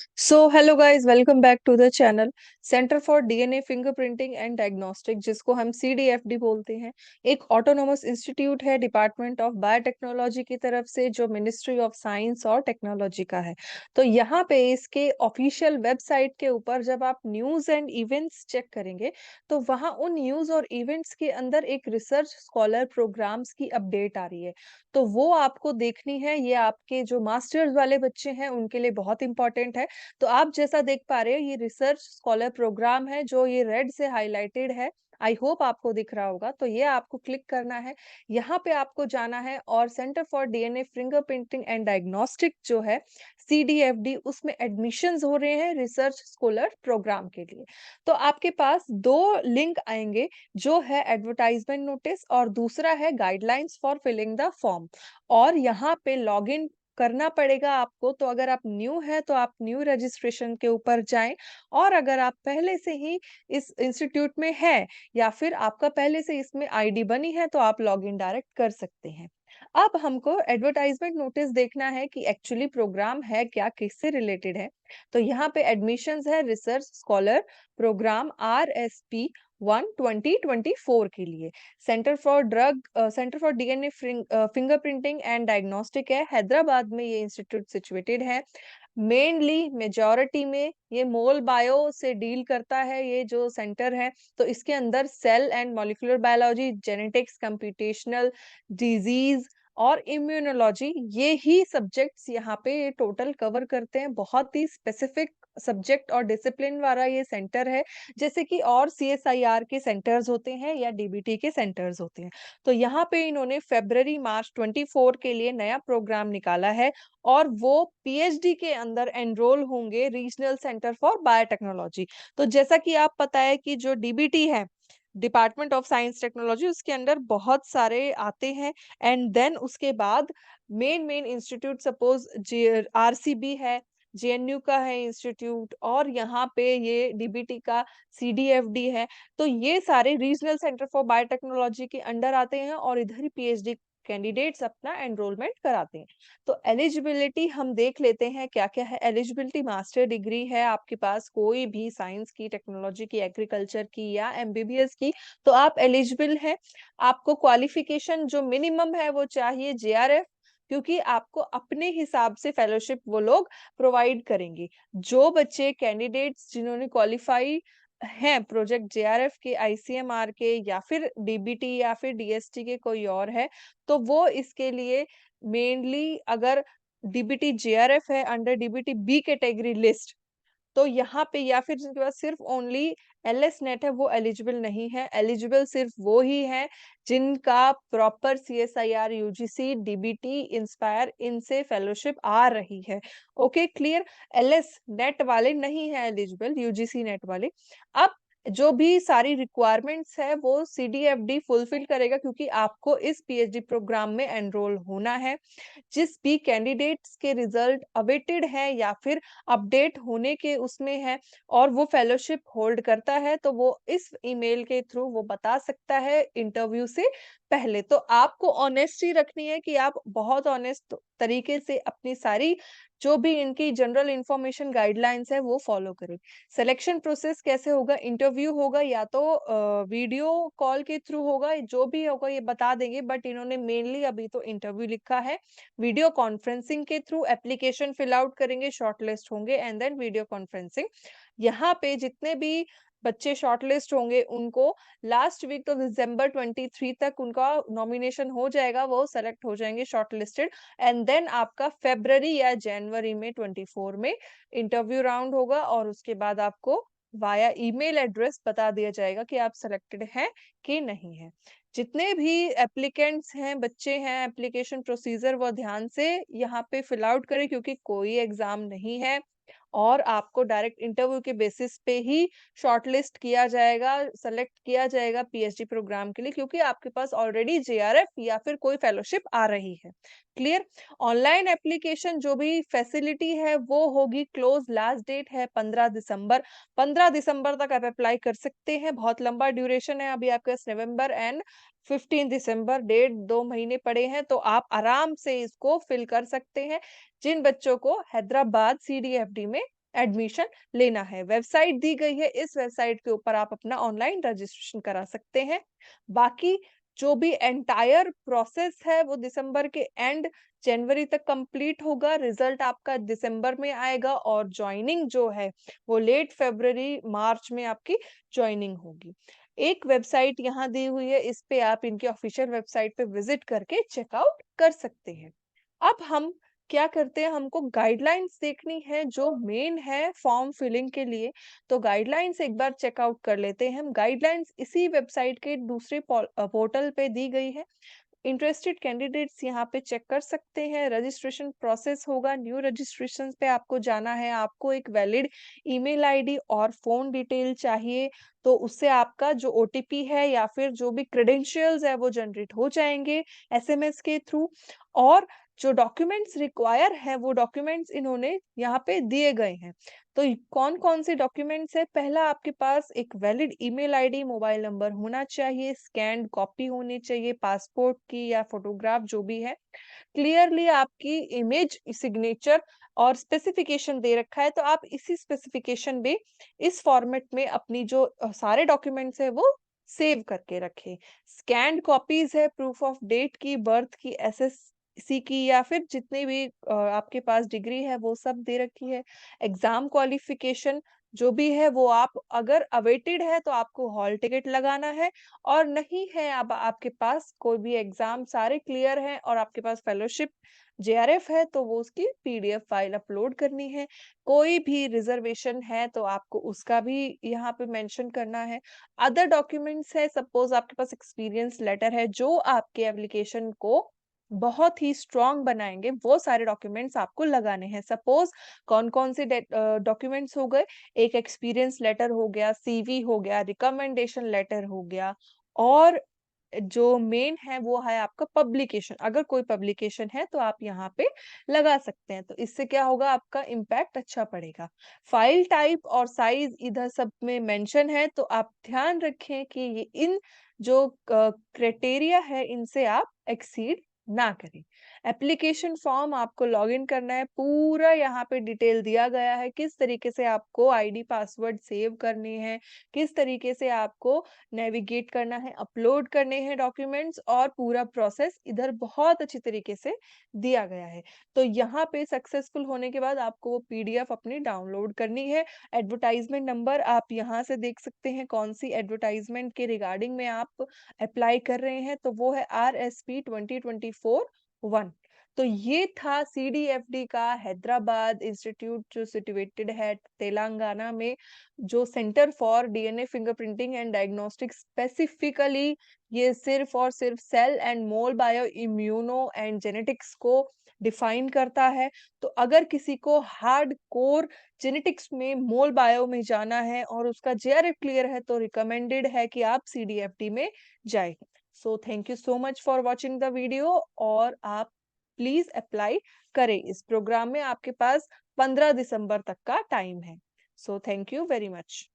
Hello guys, welcome back to the channel. Centre for DNA fingerprinting and diagnostic, जिसको हम CDFD बोलते हैं, एक ऑटोनोमस इंस्टीट्यूट है डिपार्टमेंट ऑफ बायोटेक्नोलॉजी की तरफ से, जो मिनिस्ट्री ऑफ साइंस और टेक्नोलॉजी का है। तो यहाँ पे इसके ऑफिशियल वेबसाइट के ऊपर जब आप न्यूज एंड इवेंट्स चेक करेंगे, तो वहाँ उन न्यूज और इवेंट्स के अंदर एक रिसर्च स्कॉलर प्रोग्राम्स की अपडेट आ रही है। तो वो आपको देखनी है। ये आपके जो मास्टर्स वाले बच्चे हैं उनके लिए बहुत इंपॉर्टेंट है। तो आप जैसा देख पा रहे हो, ये रिसर्च स्कॉलर प्रोग्राम है जो ये रेड से हाइलाइटेड है। आई होप आपको दिख रहा होगा। तो ये आपको क्लिक करना है, यहाँ पे आपको जाना है और centre for DNA fingerprinting and diagnostic जो है सीडीएफडी, उसमें एडमिशंस हो रहे हैं रिसर्च स्कॉलर प्रोग्राम के लिए। तो आपके पास दो लिंक आएंगे, जो है एडवर्टाइजमेंट नोटिस और दूसरा है guidelines for filling the form. और यहाँ पे लॉगिन करना पड़ेगा आपको। तो अगर आप न्यू है तो आप न्यू रजिस्ट्रेशन के ऊपर जाएं, और अगर आप पहले से ही इस इंस्टीट्यूट में है या फिर आपका पहले से इसमें आईडी बनी है, तो आप लॉगिन डायरेक्ट कर सकते हैं। अब हमको एडवर्टाइजमेंट नोटिस देखना है कि एक्चुअली प्रोग्राम है क्या, किससे रिलेटेड है। तो यहाँ पे एडमिशंस है रिसर्च स्कॉलर प्रोग्राम RSP 1 2024 के लिए। Centre for DNA fingerprinting and diagnostic है, हैदराबाद में ये इंस्टीट्यूट सिचुएटेड है। मेनली मेजॉरिटी में ये मोल बायो से डील करता है, ये जो सेंटर है। तो इसके अंदर cell and molecular biology, genetics, computational, disease और इम्यूनोलॉजी, ये ही सब्जेक्ट्स यहाँ पे टोटल कवर करते हैं। बहुत ही स्पेसिफिक सब्जेक्ट और डिसिप्लिन वाला ये सेंटर है, जैसे कि और सीएसआईआर के सेंटर्स होते हैं या डीबीटी के सेंटर्स होते हैं। तो यहाँ पे इन्होंने फरवरी मार्च 24 के लिए नया प्रोग्राम निकाला है, और वो पीएचडी के अंदर एनरोल होंगे रीजनल सेंटर फॉर बायोटेक्नोलॉजी। तो जैसा कि आप पता है कि जो डीबीटी है, डिपार्टमेंट ऑफ साइंस टेक्नोलॉजी, उसके अंडर बहुत सारे आते हैं। एंड देन उसके बाद main main institute, suppose RCB है, जेएनयू का है इंस्टीट्यूट, और यहाँ पे ये डीबीटी का सीडीएफडी है। तो ये सारे रीजनल सेंटर फॉर बायोटेक्नोलॉजी के अंडर आते हैं, और इधर ही पीएचडी कैंडिडेट्स अपना एनरोलमेंट कराते हैं। तो एलिजिबिलिटी हम देख लेते हैं क्या क्या है। एलिजिबिलिटी, मास्टर डिग्री है आपके पास कोई भी साइंस की, टेक्नोलॉजी की, एग्रीकल्चर की या एमबीबीएस की, तो आप एलिजिबल हैं। आपको क्वालिफिकेशन जो मिनिमम है वो चाहिए जेआरएफ, क्योंकि आपको अपने हिसाब से फेलोशिप वो लोग प्रोवाइड करेंगे। जो बच्चे कैंडिडेट्स जिन्होंने क्वालिफाई हैं प्रोजेक्ट जेआरएफ के, आईसीएमआर के, या फिर डीबीटी या फिर डीएसटी के कोई और है, तो वो इसके लिए मेनली, अगर डीबीटी जेआरएफ है under DBT B category list, तो यहाँ पे, या फिर जिनके पास सिर्फ ओनली एलएस नेट है, वो एलिजिबल नहीं है। एलिजिबल सिर्फ वो ही है जिनका proper CSIR, UGC, DBT, inspire, इनसे फेलोशिप आ रही है। Okay, clear. एलएस नेट वाले नहीं है एलिजिबल, यूजीसी नेट वाले। अब जो भी सारी रिक्वायरमेंट्स है वो सीडीएफडी फुलफिल करेगा, क्योंकि आपको इस पीएचडी प्रोग्राम में एनरोल होना है। जिस भी कैंडिडेट्स के रिजल्ट अवेटेड है या फिर अपडेट होने के उसमें है, और वो फेलोशिप होल्ड करता है, तो वो इस ईमेल के थ्रू वो बता सकता है इंटरव्यू से पहले। तो आपको ऑनेस्टी रखनी है कि आप बहुत ऑनेस्ट तरीके से अपनी सारी जो भी इनकी जनरल इंफॉर्मेशन गाइडलाइंस है वो फॉलो करें। सिलेक्शन प्रोसेस कैसे होगा, इंटरव्यू होगा या तो वीडियो कॉल के थ्रू होगा, जो भी होगा ये बता देंगे, बट इन्होंने मेनली अभी तो इंटरव्यू लिखा है। वीडियो कॉन्फ्रेंसिंग के थ्रू एप्लीकेशन फिल आउट करेंगे, शॉर्टलिस्ट होंगे, एंड देन वीडियो कॉन्फ्रेंसिंग। यहाँ पे जितने भी बच्चे शॉर्टलिस्ट होंगे उनको लास्ट वीक तो दिसंबर 23 तक उनका नॉमिनेशन हो जाएगा, वो सेलेक्ट हो जाएंगे शॉर्टलिस्टेड। एंड देन आपका फेब्रवरी या जनवरी में 24 में इंटरव्यू राउंड होगा, और उसके बाद आपको वाया ईमेल एड्रेस बता दिया जाएगा कि आप सिलेक्टेड हैं कि नहीं है। जितने भी एप्लीकेंट्स हैं, बच्चे हैं, एप्लीकेशन प्रोसीजर वो ध्यान से यहाँ पे फिल आउट करें, क्योंकि कोई एग्जाम नहीं है, और आपको डायरेक्ट इंटरव्यू के बेसिस पे ही शॉर्टलिस्ट किया जाएगा, सेलेक्ट किया जाएगा पीएचडी प्रोग्राम के लिए, क्योंकि आपके पास ऑलरेडी जेआरएफ या फिर कोई फेलोशिप आ रही है। क्लियर। ऑनलाइन एप्लीकेशन जो भी फैसिलिटी है वो होगी, क्लोज लास्ट डेट है 15 दिसंबर। 15 दिसंबर तक आप अप्लाई कर सकते हैं। बहुत लंबा ड्यूरेशन है अभी आपके पास, नवंबर एंड 15 दिसंबर, 1.5 2 महीने पड़े हैं, तो आप आराम से इसको फिल कर सकते हैं, जिन बच्चों को हैदराबाद सीडीएफडी में एडमिशन लेना है। वेबसाइट दी गई है, इस वेबसाइट के ऊपर आप अपना ऑनलाइन रजिस्ट्रेशन करा सकते हैं। बाकी जो भी एंटायर प्रोसेस है वो दिसंबर के एंड जनवरी तक कंप्लीट होगा। रिजल्ट आपका दिसंबर में आएगा और जॉइनिंग जो है वो लेट फरवरी मार्च में आपकी जॉइनिंग होगी। एक वेबसाइट यहाँ दी हुई है, इस पे आप इनकी ऑफिशियल वेबसाइट पे विजिट करके चेकआउट कर सकते हैं। अब हम क्या करते हैं, हमको गाइडलाइंस देखनी है जो मेन है फॉर्म फिलिंग के लिए। तो गाइडलाइंस एक बार चेकआउट कर लेते हैं हम। गाइडलाइंस इसी वेबसाइट के दूसरे पोर्टल पे दी गई है। इंटरेस्टेड कैंडिडेट्स यहाँ पे चेक कर सकते हैं। रजिस्ट्रेशन प्रोसेस होगा, न्यू रजिस्ट्रेशन पे आपको जाना है। आपको एक वैलिड ईमेल आईडी और फोन डिटेल चाहिए, तो उससे आपका जो ओटीपी है या फिर जो भी क्रेडेंशियल्स है वो जनरेट हो जाएंगे एसएमएस के थ्रू। और जो डॉक्यूमेंट्स रिक्वायर है वो डॉक्यूमेंट्स इन्होंने यहाँ पे दिए गए हैं। तो कौन कौन से डॉक्यूमेंट्स है, पहला आपके पास एक valid email ID mobile number होना चाहिए, स्कैन्ड कॉपी होनी चाहिए पासपोर्ट की या फोटोग्राफ जो भी है, क्लियरली आपकी इमेज सिग्नेचर और स्पेसिफिकेशन दे रखा है, तो आप इसी स्पेसिफिकेशन में इस फॉर्मेट में अपनी जो सारे डॉक्यूमेंट्स है वो सेव करके रखें। स्कैन्ड कॉपीज है प्रूफ ऑफ डेट की, बर्थ की, एसएससी की या फिर जितने भी आपके पास डिग्री है वो सब दे रखी है। एग्जाम क्वालिफिकेशन जो भी है वो आप अगर अवेटेड है तो आपको हॉल टिकट लगाना है, और नहीं है अब आपके पास कोई भी एग्जाम सारे क्लियर हैं और आपके पास फेलोशिप जेआरएफ है तो वो उसकी पीडीएफ फाइल अपलोड करनी है। कोई भी रिजर्वेशन है तो आपको उसका भी यहाँ पे मेंशन करना है। अदर डॉक्यूमेंट्स है, सपोज आपके पास एक्सपीरियंस लेटर है जो आपके एप्लीकेशन को बहुत ही स्ट्रॉन्ग बनाएंगे, वो सारे डॉक्यूमेंट्स आपको लगाने हैं। सपोज कौन कौन से डॉक्यूमेंट्स हो गए, एक एक्सपीरियंस लेटर हो गया, सीवी हो गया, रिकमेंडेशन लेटर हो गया, और जो मेन है वो है आपका पब्लिकेशन। अगर कोई पब्लिकेशन है तो आप यहाँ पे लगा सकते हैं, तो इससे क्या होगा, आपका इम्पैक्ट अच्छा पड़ेगा। फाइल टाइप और साइज इधर सब में मेंशन है, तो आप ध्यान रखें कि ये इन जो क्राइटेरिया है इनसे आप एक्सीड ना करें। एप्लीकेशन फॉर्म आपको लॉगिन करना है, पूरा यहाँ पे डिटेल दिया गया है किस तरीके से आपको आईडी पासवर्ड सेव करने हैं, किस तरीके से आपको नेविगेट करना है, अपलोड करने हैं डॉक्यूमेंट्स, और पूरा प्रोसेस इधर बहुत अच्छी तरीके से दिया गया है। तो यहाँ पे सक्सेसफुल होने के बाद आपको वो पीडीएफ अपनी डाउनलोड करनी है। एडवर्टाइजमेंट नंबर आप यहाँ से देख सकते हैं कौन सी एडवर्टाइजमेंट के रिगार्डिंग में आप अप्लाई कर रहे हैं, तो वो है RSP 2024-1। तो ये था CDFD का हैदराबाद इंस्टीट्यूट जो सिचुएटेड है तेलंगाना में, जो centre for DNA fingerprinting and diagnostic specifically ये सिर्फ और सिर्फ cell and mol bio immuno and genetics को डिफाइन करता है। तो अगर किसी को हार्ड कोर जेनेटिक्स में मोल बायो में जाना है और उसका जेआरएफ क्लियर है तो रिकमेंडेड है कि आप CDFD में जाए। So thank you so much for watching the video, और आप प्लीज अप्लाई करें इस प्रोग्राम में। आपके पास 15 दिसंबर तक का टाइम है। So thank you very much.